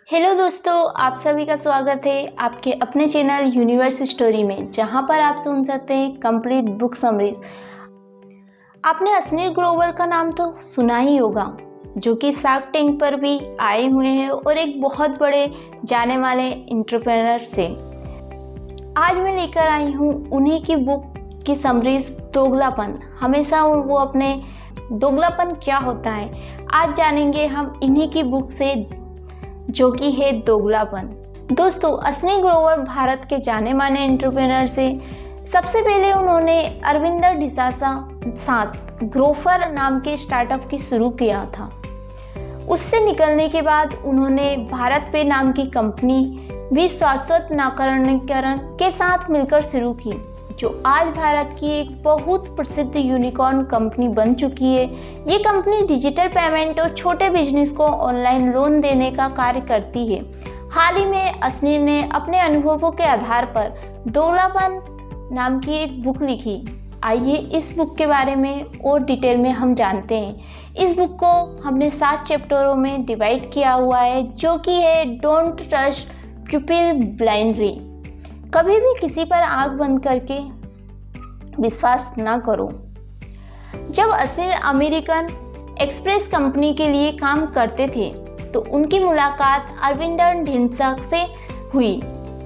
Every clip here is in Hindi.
हेलो दोस्तों, आप सभी का स्वागत है आपके अपने चैनल यूनिवर्स स्टोरी में, जहां पर आप सुन सकते हैं कंप्लीट बुक समरीज। आपने अश्नील ग्रोवर का नाम तो सुना ही होगा, जो कि शार्क टैंक पर भी आए हुए हैं और एक बहुत बड़े जाने वाले एंटरप्रेन्योर से। आज मैं लेकर आई हूँ उन्हीं की बुक की समरीज, दोगलापन। हमेशा वो अपने दोगलापन क्या होता है आज जानेंगे हम इन्हीं की बुक से, जो कि है दोगलापन। दोस्तों, अश्नील ग्रोवर भारत के जाने माने एंटरप्रेन्योर से। सबसे पहले उन्होंने अरविंदर डिसासा साथ ग्रोफर नाम के स्टार्टअप की शुरू किया था। उससे निकलने के बाद उन्होंने भारत पे नाम की कंपनी भी शाश्वत नवीकरण के साथ मिलकर शुरू की, जो आज भारत की एक बहुत प्रसिद्ध यूनिकॉर्न कंपनी बन चुकी है। ये कंपनी डिजिटल पेमेंट और छोटे बिजनेस को ऑनलाइन लोन देने का कार्य करती है। हाल ही में अश्नील ने अपने अनुभवों के आधार पर दोगलापन नाम की एक बुक लिखी। आइए इस बुक के बारे में और डिटेल में हम जानते हैं। इस बुक को हमने 7 चैप्टरों में डिवाइड किया हुआ है, जो कि है डोंट ट्रस्ट पीपल ब्लाइंडली। कभी भी किसी पर आंख बंद करके विश्वास ना करो। जब अश्नील अमेरिकन एक्सप्रेस कंपनी के लिए काम करते थे तो उनकी मुलाकात अरविंदर ढिंडसा से हुई।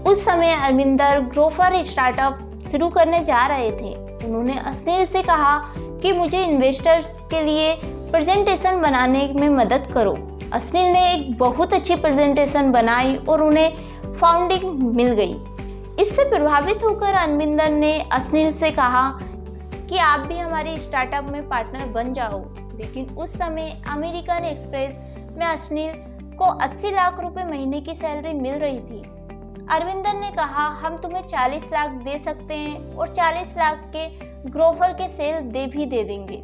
उस समय अरविंदर ग्रोफर स्टार्टअप शुरू करने जा रहे थे। उन्होंने अश्नील से कहा कि मुझे इन्वेस्टर्स के लिए प्रेजेंटेशन बनाने में मदद करो। अश्नील ने एक बहुत अच्छी प्रेजेंटेशन बनाई और उन्हें फंडिंग मिल गई। इससे प्रभावित होकर अरविंदर ने अश्नील से कहा कि आप भी हमारे स्टार्टअप में पार्टनर बन जाओ। लेकिन उस समय अमेरिकन एक्सप्रेस में अश्नील को 80 लाख रुपए महीने की सैलरी मिल रही थी। अरविंदर ने कहा, हम तुम्हें 40 लाख दे सकते हैं और 40 लाख के ग्रोफर के सेल दे देंगे।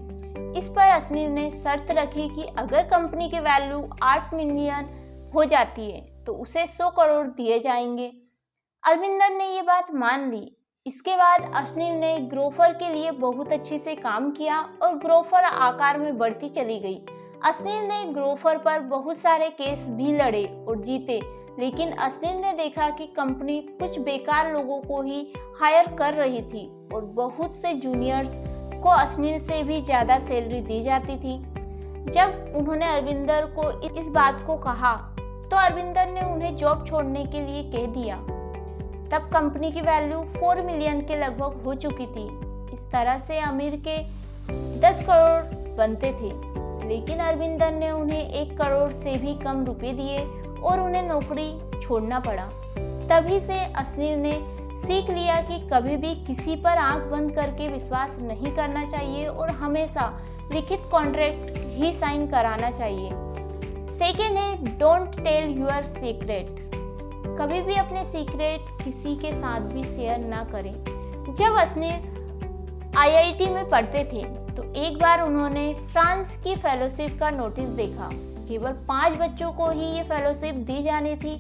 इस पर अश्नील ने शर्त रखी कि अगर कंपनी की वैल्यू 8 मिलियन हो जाती है तो उसे 100 करोड़ दिए जाएंगे। अरविंदर ने ये बात मान ली। इसके बाद अश्नील ने ग्रोफर के लिए बहुत अच्छे से काम किया और ग्रोफर आकार में बढ़ती चली गई। अश्नील ने ग्रोफर पर बहुत सारे केस भी लड़े और जीते, लेकिन अश्नील ने देखा कि कंपनी कुछ बेकार लोगों को ही हायर कर रही थी और बहुत से जूनियर्स को अश्नील से भी ज़्यादा सैलरी दी जाती थी। जब उन्होंने अरविंदर को इस बात को कहा तो अरविंदर ने उन्हें जॉब छोड़ने के लिए कह दिया। तब कंपनी की वैल्यू 4 मिलियन के लगभग हो चुकी थी। इस तरह से अमीर के 10 करोड़ बनते थे, लेकिन अरविंदर ने उन्हें 1 करोड़ से भी कम रुपए दिए और उन्हें नौकरी छोड़ना पड़ा। तभी से अश्नील ने सीख लिया कि कभी भी किसी पर आंख बंद करके विश्वास नहीं करना चाहिए और हमेशा लिखित कॉन्ट्रैक्ट ही साइन कराना चाहिए। सेकेंड है डोंट टेल योर सीक्रेट। कभी भी अपने सीक्रेट किसी के साथ भी शेयर ना करें। जब अश्नील आईआईटी में पढ़ते थे तो एक बार उन्होंने फ्रांस की फेलोशिप का नोटिस देखा। केवल 5 बच्चों को ही ये फेलोशिप दी जानी थी।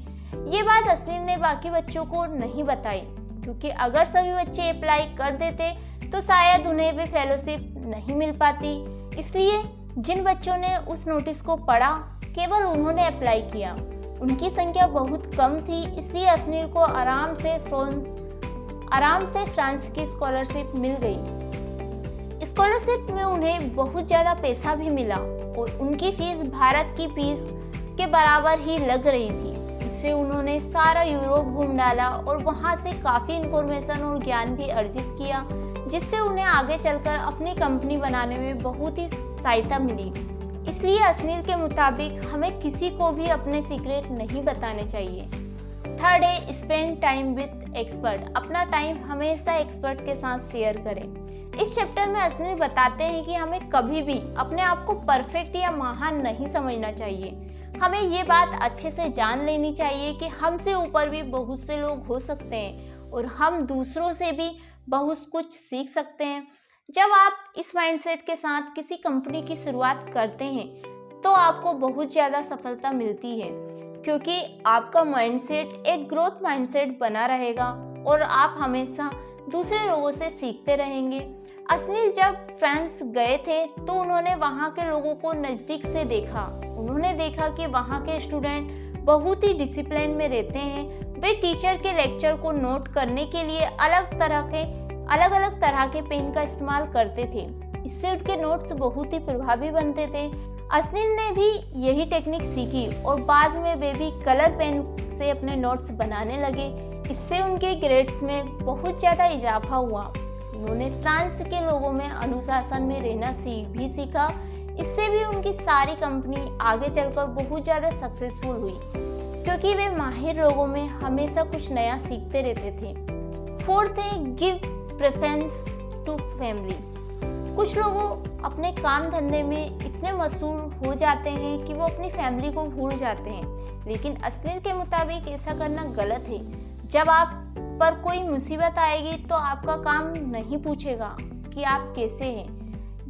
ये बात अश्नील ने बाकी बच्चों को नहीं बताई, क्योंकि अगर सभी बच्चे अप्लाई कर देते तो शायद उन्हें भी फेलोशिप नहीं मिल पाती। इसलिए जिन बच्चों ने उस नोटिस को पढ़ा, केवल उन्होंने अप्लाई किया। उनकी संख्या बहुत कम थी, इसलिए अश्नील को आराम से फ्रांस की स्कॉलरशिप मिल गई। स्कॉलरशिप में उन्हें बहुत ज़्यादा पैसा भी मिला और उनकी फीस भारत की फीस के बराबर ही लग रही थी। इससे उन्होंने सारा यूरोप घूम डाला और वहाँ से काफ़ी इंफॉर्मेशन और ज्ञान भी अर्जित किया, जिससे उन्हें आगे चलकर अपनी कंपनी बनाने में बहुत ही सहायता मिली। इसलिए अश्नील के मुताबिक हमें किसी को भी अपने सीक्रेट नहीं बताने चाहिए। थर्ड है स्पेंड टाइम विद एक्सपर्ट। अपना टाइम हमेशा एक्सपर्ट के साथ शेयर करें। इस चैप्टर में अश्नील बताते हैं कि हमें कभी भी अपने आप को परफेक्ट या महान नहीं समझना चाहिए। हमें ये बात अच्छे से जान लेनी चाहिए कि हमसे ऊपर भी बहुत से लोग हो सकते हैं और हम दूसरों से भी बहुत कुछ सीख सकते हैं। जब आप इस माइंडसेट के साथ किसी कंपनी की शुरुआत करते हैं तो आपको बहुत ज़्यादा सफलता मिलती है, क्योंकि आपका माइंडसेट एक ग्रोथ माइंडसेट बना रहेगा और आप हमेशा दूसरे लोगों से सीखते रहेंगे। अश्नील जब फ्रांस गए थे तो उन्होंने वहाँ के लोगों को नज़दीक से देखा। उन्होंने देखा कि वहाँ के स्टूडेंट बहुत ही डिसिप्लिन में रहते हैं। वे टीचर के लेक्चर को नोट करने के लिए अलग अलग तरह के पेन का इस्तेमाल करते थे। इससे उनके नोट्स बहुत ही प्रभावी बनते थे। अस्नील ने भी यही टेक्निक सीखी और बाद में वे भी कलर पेन से अपने नोट्स बनाने लगे। इससे उनके ग्रेड्स में बहुत ज़्यादा इजाफा हुआ। उन्होंने फ्रांस के लोगों में अनुशासन में रहना भी सीखा। इससे भी उनकी सारी कंपनी आगे चलकर बहुत ज़्यादा सक्सेसफुल हुई, क्योंकि वे माहिर लोगों में हमेशा कुछ नया सीखते रहते थे। फोर्थ है गिव प्रेफरेंस टू फैमिली। कुछ लोग अपने काम धंधे में इतने मशहूर हो जाते हैं कि वो अपनी फैमिली को भूल जाते हैं, लेकिन अस्नील के मुताबिक ऐसा करना गलत है। जब आप पर कोई मुसीबत आएगी तो आपका काम नहीं पूछेगा कि आप कैसे हैं,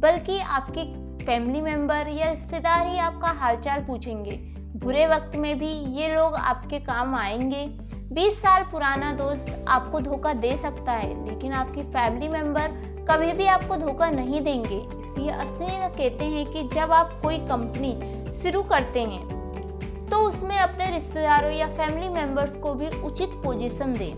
बल्कि आपके फैमिली मेंबर या रिश्तेदार ही आपका हालचाल पूछेंगे। बुरे वक्त में भी ये लोग आपके काम आएंगे। 20 साल पुराना दोस्त आपको धोखा दे सकता है, लेकिन आपकी फैमिली मेंबर कभी भी आपको धोखा नहीं देंगे। इसलिए अस्नील कहते हैं कि जब आप कोई कंपनी शुरू करते हैं तो उसमें अपने रिश्तेदारों या फैमिली मेंबर्स को भी उचित पोजीशन दें।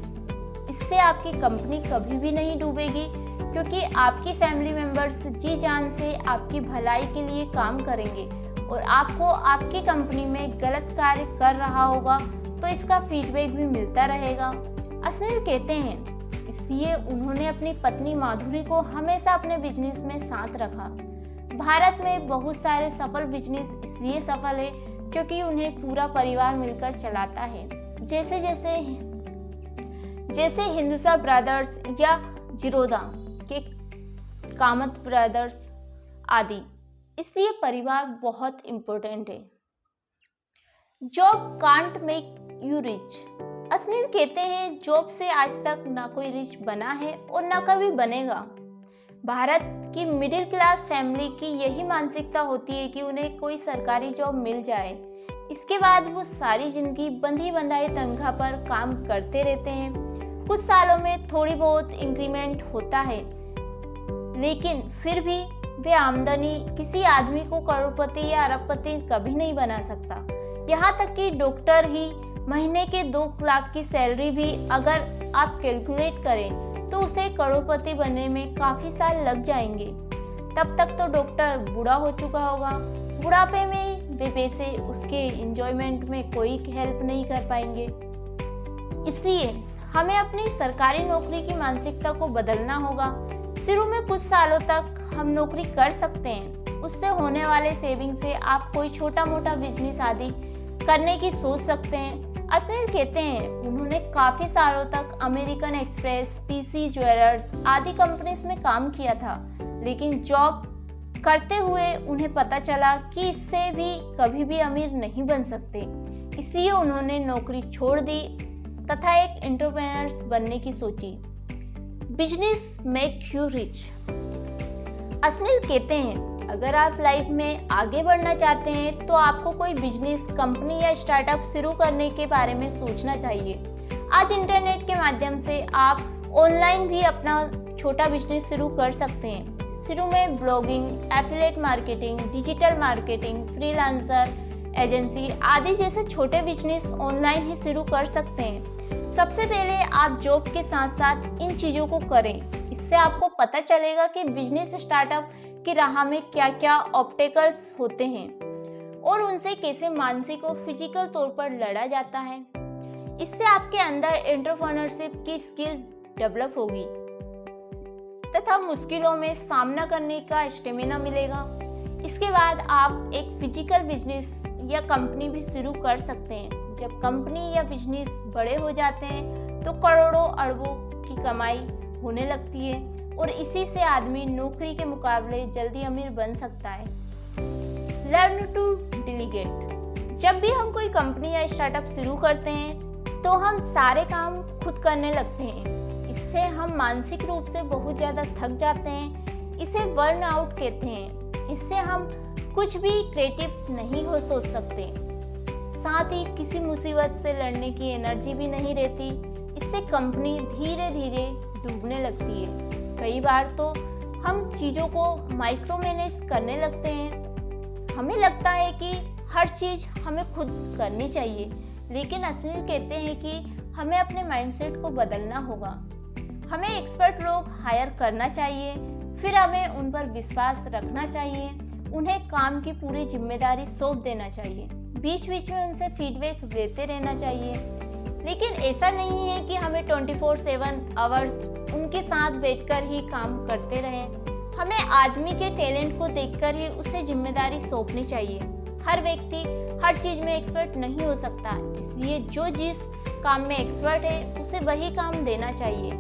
इससे आपकी कंपनी कभी भी नहीं डूबेगी, क्योंकि आपकी फैमिली मेंबर्स जी जान से आपकी भलाई के लिए काम करेंगे और आपको आपकी कंपनी में गलत कार्य कर रहा होगा तो इसका फीडबैक भी मिलता रहेगा। अस्नील कहते हैं इसलिए उन्होंने अपनी पत्नी माधुरी को हमेशा अपने बिजनेस में साथ रखा। भारत में बहुत सारे सफल बिजनेस इसलिए सफल है क्योंकि उन्हें पूरा परिवार मिलकर चलाता है, जैसे हिंदुस्तान ब्रदर्स या जिरोदा के कामत ब्रदर्स आदि। इसलिए परिवार बहुत इम्पोर्टेंट है। Job can't make you rich. Ashneer कहते हैं जॉब से आज तक ना कोई रिच बना है और ना कभी बनेगा। भारत की मिडिल क्लास फैमिली की यही मानसिकता होती है कि उन्हें कोई सरकारी जॉब मिल जाए, इसके बाद वो सारी जिंदगी बंधी बंधाई तनख्वाह पर काम करते रहते हैं। कुछ सालों में थोड़ी बहुत इंक्रीमेंट होता है, लेकिन फिर भी वे आमदनी किसी आदमी को करोड़पति या अरबपति कभी नहीं बना सकता। यहाँ तक कि डॉक्टर ही महीने के 2 लाख की सैलरी भी अगर आप कैलकुलेट करें तो उसे करोड़पति बनने में काफी साल लग जाएंगे। तब तक तो डॉक्टर बूढ़ा हो चुका होगा। बुढ़ापे में वे पैसे उसके एंजॉयमेंट में कोई हेल्प नहीं कर पाएंगे। इसलिए हमें अपनी सरकारी नौकरी की मानसिकता को बदलना होगा। शुरू में कुछ सालों तक हम नौकरी कर सकते हैं, उससे होने वाले सेविंग से आप कोई छोटा मोटा बिजनेस आदि करने की सोच सकते हैं। अस्नील कहते हैं उन्होंने काफी सालों तक अमेरिकन एक्सप्रेस, पीसी ज्वेलर्स आदि कंपनीज में काम किया था, लेकिन जॉब करते हुए उन्हें पता चला कि इससे भी कभी भी अमीर नहीं बन सकते। इसलिए उन्होंने नौकरी छोड़ दी तथा एक एंटरप्रेन्योर बनने की सोची। Business make you rich. Ashneer कहते हैं अगर आप लाइफ में आगे बढ़ना चाहते हैं तो आपको कोई बिजनेस, कंपनी या स्टार्टअप शुरू करने के बारे में सोचना चाहिए। आज इंटरनेट के माध्यम से आप ऑनलाइन भी अपना छोटा बिजनेस शुरू कर सकते हैं। शुरू में blogging, affiliate marketing, digital marketing, freelancer, agency आदि जैसे छोटे बिजनेस ऑनलाइन ही शुरू कर सकते हैं। सबसे पहले आप जॉब के साथ साथ इन चीज़ों को करें। इससे आपको पता चलेगा कि बिजनेस स्टार्टअप की राह में क्या क्या ऑब्स्टेकल्स होते हैं और उनसे कैसे मानसिक और फिजिकल तौर पर लड़ा जाता है। इससे आपके अंदर एंटरप्रेन्योरशिप की स्किल डेवलप होगी तथा मुश्किलों में सामना करने का स्टेमिना मिलेगा। इसके बाद आप एक फिजिकल बिजनेस या कंपनी भी शुरू कर सकते हैं। जब कंपनी या बिजनेस बड़े हो जाते हैं तो करोड़ों अरबों की कमाई होने लगती है और इसी से आदमी नौकरी के मुकाबले जल्दी अमीर बन सकता है। Learn to delegate. जब भी हम कोई कंपनी या स्टार्टअप शुरू करते हैं तो हम सारे काम खुद करने लगते हैं। इससे हम मानसिक रूप से बहुत ज़्यादा थक जाते हैं। इसे बर्न आउट कहते हैं। इससे हम कुछ भी क्रिएटिव नहीं हो सोच सकते, साथ ही किसी मुसीबत से लड़ने की एनर्जी भी नहीं रहती। इससे कंपनी धीरे धीरे डूबने लगती है। कई बार तो हम चीज़ों को माइक्रो मैनेज करने लगते हैं। हमें लगता है कि हर चीज़ हमें खुद करनी चाहिए, लेकिन अश्लील कहते हैं कि हमें अपने माइंडसेट को बदलना होगा। हमें एक्सपर्ट लोग हायर करना चाहिए, फिर हमें उन पर विश्वास रखना चाहिए, उन्हें काम की पूरी जिम्मेदारी सौंप देना चाहिए, बीच बीच में उनसे फीडबैक लेते रहना चाहिए। लेकिन ऐसा नहीं है कि हमें 24/7 आवर्स उनके साथ बैठकर ही काम करते रहें। हमें आदमी के टैलेंट को देखकर ही उसे जिम्मेदारी सौंपनी चाहिए। हर व्यक्ति हर चीज में एक्सपर्ट नहीं हो सकता, इसलिए जो जिस काम में एक्सपर्ट है उसे वही काम देना चाहिए।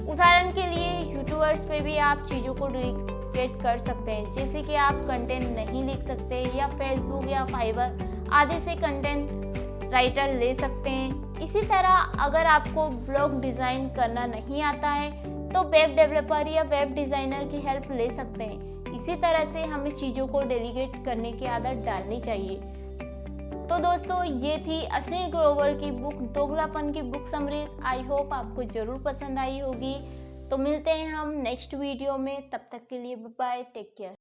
उदाहरण के लिए यूट्यूबर्स पे भी आप चीज़ों को डेलीगेट कर सकते हैं, जैसे कि आप कंटेंट नहीं लिख सकते या फेसबुक या फाइवर आदि से कंटेंट राइटर ले सकते हैं। इसी तरह अगर आपको ब्लॉग डिज़ाइन करना नहीं आता है तो वेब डेवलपर या वेब डिज़ाइनर की हेल्प ले सकते हैं। इसी तरह से हमें चीज़ों को डेलीगेट करने की आदत डालनी चाहिए। तो दोस्तों, ये थी अश्लील ग्रोवर की बुक दोगलापन की बुक समरीज। आई होप आपको ज़रूर पसंद आई होगी। तो मिलते हैं हम नेक्स्ट वीडियो में, तब तक के लिए बाय, टेक केयर।